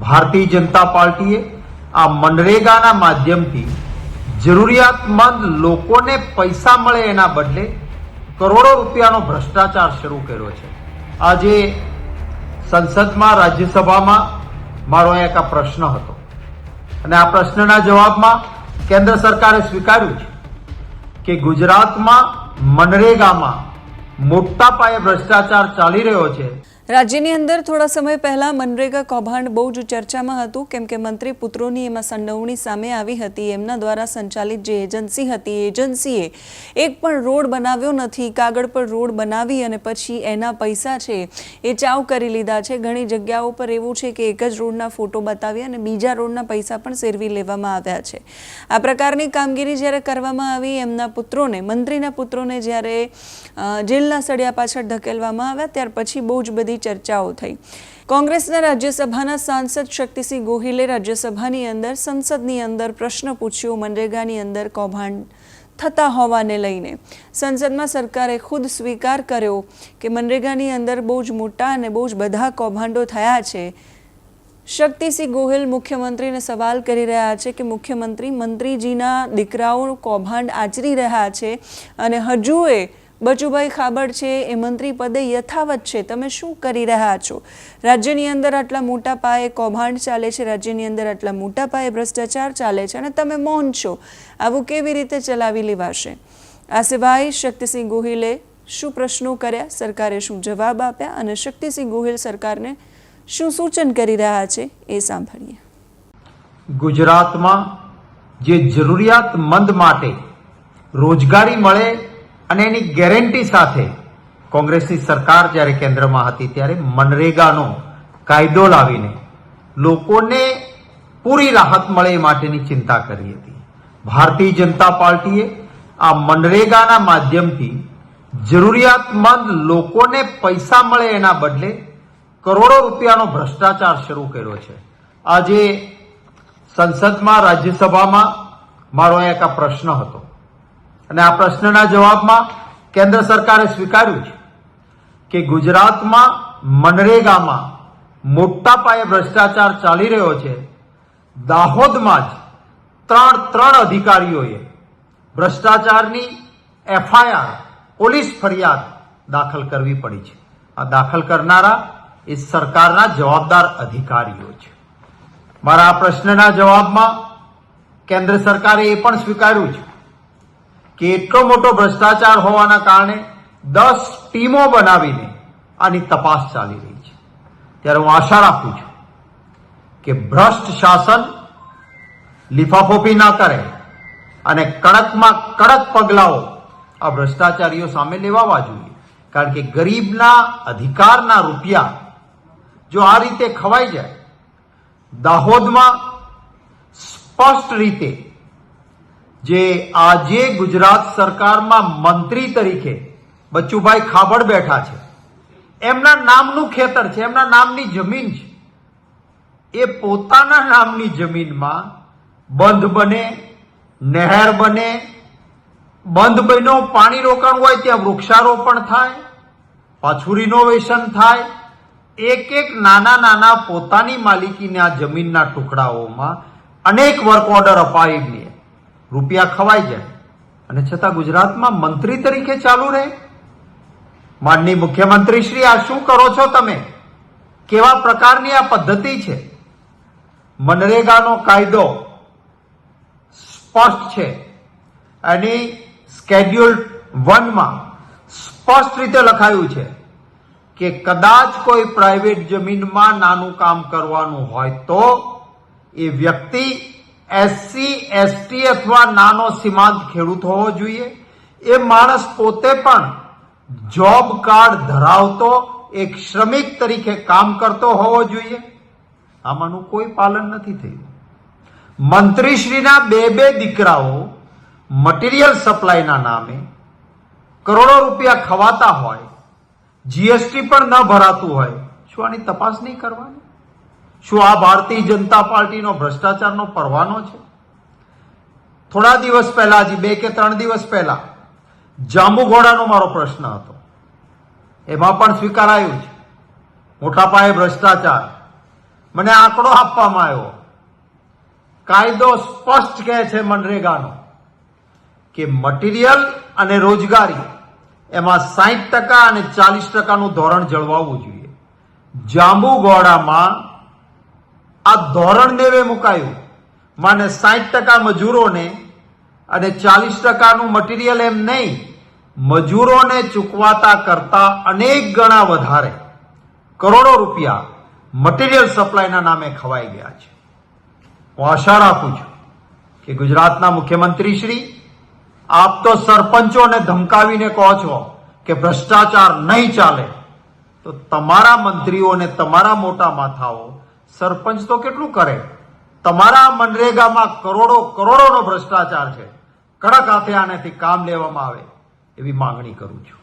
ભારતીય જનતા પાર્ટીએ આ મનરેગાના માધ્યમથી જરૂરિયાતમંદ લોકોને પૈસા મળે એના બદલે કરોડો રૂપિયાનો ભ્રષ્ટાચાર શરૂ કર્યો છે। આજે સંસદમાં રાજ્યસભામાં મારો એક આ પ્રશ્ન હતો અને આ પ્રશ્નના જવાબમાં કેન્દ્ર સરકારે સ્વીકાર્યું છે કે ગુજરાતમાં મનરેગામાં મોટા પાયે ભ્રષ્ટાચાર ચાલી રહ્યો છે। રાજ્યની અંદર થોડા સમય પહેલા મનરેગા કૌભાંડ બહુ જ ચર્ચામાં હતું, કેમ કે મંત્રી પુત્રોની એમાં સંડોવણી સામે આવી હતી। એમના દ્વારા સંચાલિત જે એજન્સી હતી, એજન્સીએ એક પણ રોડ બનાવ્યો નથી, કાગળ પર રોડ બનાવી અને પછી એના પૈસા છે એ ચાવ કરી લીધા છે। ઘણી જગ્યાઓ પર એવું છે કે એક જ રોડના ફોટો બતાવી અને બીજા રોડના પૈસા પણ સેરવી લેવામાં આવ્યા છે। આ પ્રકારની કામગીરી જ્યારે કરવામાં આવી, એમના પુત્રોને, મંત્રીના પુત્રોને જ્યારે જેલના સળિયા પાછળ ધકેલવામાં આવ્યા, ત્યાર પછી બહુ જ બધી ચર્ચાઓ થઈ। કોંગ્રેસના રાજ્યસભાના સાંસદ શક્તિસિંહ ગોહિલે રાજ્યસભાની અંદર, સંસદની અંદર પ્રશ્ન પૂછ્યો મનરેગાની અંદર કૌભાંડ થતા હોવાને લઈને। સંસદમાં સરકારે ખુદ સ્વીકાર કર્યો કે મનરેગાની અંદર બહુ જ મોટા અને બહુ જ બધા કૌભાંડો થયા છે। શક્તિસિંહ ગોહિલ મુખ્યમંત્રીને સવાલ કરી રહ્યા છે કે મુખ્યમંત્રી, મંત્રીજીના દીકરાઓ કૌભાંડ આચરી રહ્યા છે અને હજુએ બચુભાઈ ખાબડ છે એ મંત્રી પદે યથાવત છે, તમે શું કરી રહ્યા છો? રાજ્યની અંદર આટલા મોટા પાયે કૌભાંડ ચાલે છે, રાજ્યની અંદર આટલા મોટા પાયે ભ્રષ્ટાચાર ચાલે છે અને તમે મૌન છો। આવું કેવી રીતે ચલાવી લેવાશે? આ સિવાય શક્તિસિંહ ગોહિલે શું પ્રશ્નો કર્યા, સરકારે શું જવાબ આપ્યા અને શક્તિસિંહ ગોહિલ સરકારને શું સૂચન કરી રહ્યા છે એ સાંભળીએ। ગુજરાતમાં જે જરૂરિયાતમંદ માટે રોજગારી મળે અને એની ગેરંટી સાથે કોંગ્રેસની સરકાર જ્યારે કેન્દ્રમાં હતી ત્યારે મનરેગાનો કાયદો લાવીને લોકોને પૂરી રાહત મળે એ માટેની ચિંતા કરી હતી। ભારતીય જનતા પાર્ટીએ આ મનરેગાના માધ્યમથી જરૂરિયાતમંદ લોકોને પૈસા મળે એના બદલે કરોડો રૂપિયાનો ભ્રષ્ટાચાર શરૂ કર્યો છે। આજે સંસદમાં, રાજ્યસભામાં મારો એક આ પ્રશ્ન હતો અને આ પ્રશ્નના જવાબમાં કેન્દ્ર સરકારે સ્વીકાર્યું છે કે ગુજરાતમાં મનરેગામાં મોટા પાયે ભ્રષ્ટાચાર ચાલી રહ્યો છે। દાહોદમાં જ ત્રણ અધિકારીઓએ ભ્રષ્ટાચારની FIR, પોલીસ ફરિયાદ દાખલ કરવી પડી છે। આ દાખલ કરનારા એ સરકારના જવાબદાર અધિકારીઓ છે। મારા આ પ્રશ્નના જવાબમાં કેન્દ્ર સરકારે એ પણ સ્વીકાર્યું છે કે એટલો મોટો ભ્રષ્ટાચાર હોવાના કારણે 10 ટીમો બનાવીને આની તપાસ ચાલી રહી છે। ત્યારે હું આશા રાખું છું કે ભ્રષ્ટ શાસન લીફાફોફી ના કરે અને કડકમાં કડક પગલાઓ આ ભ્રષ્ટાચારીઓ સામે લેવાવા જોઈએ, કારણ કે ગરીબના અધિકારના રૂપિયા જો આ રીતે ખવાઈ જાય, દાહોદમાં સ્પષ્ટ રીતે જે આજે ગુજરાત સરકારમાં મંત્રી તરીકે બચુભાઈ ખાબડ બેઠા છે, એમના નામનું ખેતર છે, એમના નામની જમીન છે, એ પોતાના નામની જમીનમાં બંધ બને, નહેર બને, બંધ બન્યો, પાણી રોકાણ હોય ત્યાં વૃક્ષારોપણ થાય, પાછું રિનોવેશન થાય, એક નાના પોતાની માલિકીના જમીનના ટુકડાઓમાં અનેક વર્ક ઓર્ડર અપાવીને રૂપિયા ખવાઈ જાય અને છતાં ગુજરાતમાં મંત્રી તરીકે ચાલુ રહે। માનનીય મુખ્યમંત્રી શ્રી, આ શું કરો છો તમે? કેવા પ્રકારની આ પદ્ધતિ છે? મનરેગાનો કાયદો સ્પષ્ટ છે, એની સ્કેડ્યુલ 1માં સ્પષ્ટ રીતે લખાયું છે કે કદાચ કોઈ પ્રાઇવેટ જમીનમાં નાનું કામ કરવાનું હોય તો એ વ્યક્તિ SC, ST અથવા નાનો સીમાંત ખેડૂત હોવો જોઈએ। એ માણસ પોતે પણ જોબ કાર્ડ ધરાવતો એક શ્રમિક તરીકે કામ કરતો હોવો જોઈએ। આમાંનું કોઈ પાલન નથી થયું। મંત્રીશ્રીના બે દીકરાઓ મટીરિયલ સપ્લાયના નામે કરોડો રૂપિયા ખવાતા હોય, GST પણ ન ભરાતું હોય, શું આની તપાસ નહીં કરવાની? શું આ ભારતીય જનતા પાર્ટીનો ભ્રષ્ટાચારનો પરવાનો છે? થોડા દિવસ પહેલા, હજી 2 કે 3 દિવસ પહેલા જાંબુઘોડાનો મારો પ્રશ્ન હતો, એમાં પણ સ્વીકારાયું છે મોટા પાયે ભ્રષ્ટાચાર। મને આંકડો આપવામાં આવ્યો. કાયદો સ્પષ્ટ કહે છે મનરેગાનો કે મટીરિયલ અને રોજગારી એમાં 60% અને 40%નું ધોરણ જળવાવું જોઈએ. જાંબુઘોડામાં આ ધોરણ નેવે મુકાયું. માને 60% મજૂરોને અને 40%નું મટીરિયલ એમ નહીં, મજૂરોને ચૂકવાતા કરતા અનેક ગણા વધારે કરોડો રૂપિયા મટીરિયલ સપ્લાયના નામે ખવાઈ ગયા છે. હું આશા રાખું છું કે ગુજરાતના મુખ્યમંત્રી શ્રી, આપ તો સરપંચોને ધમકાવીને કહો છો કે ભ્રષ્ટાચાર નહીં ચાલે, તો તમારા મંત્રીઓને તમારા મોટા માથાઓ સરપંચ તો કેટલું કરે? તમારા મનરેગામાં કરોડોનો ભ્રષ્ટાચાર છે. કડક હાથે આનાથી કામ લેવામાં આવે એવી માંગણી કરું છું.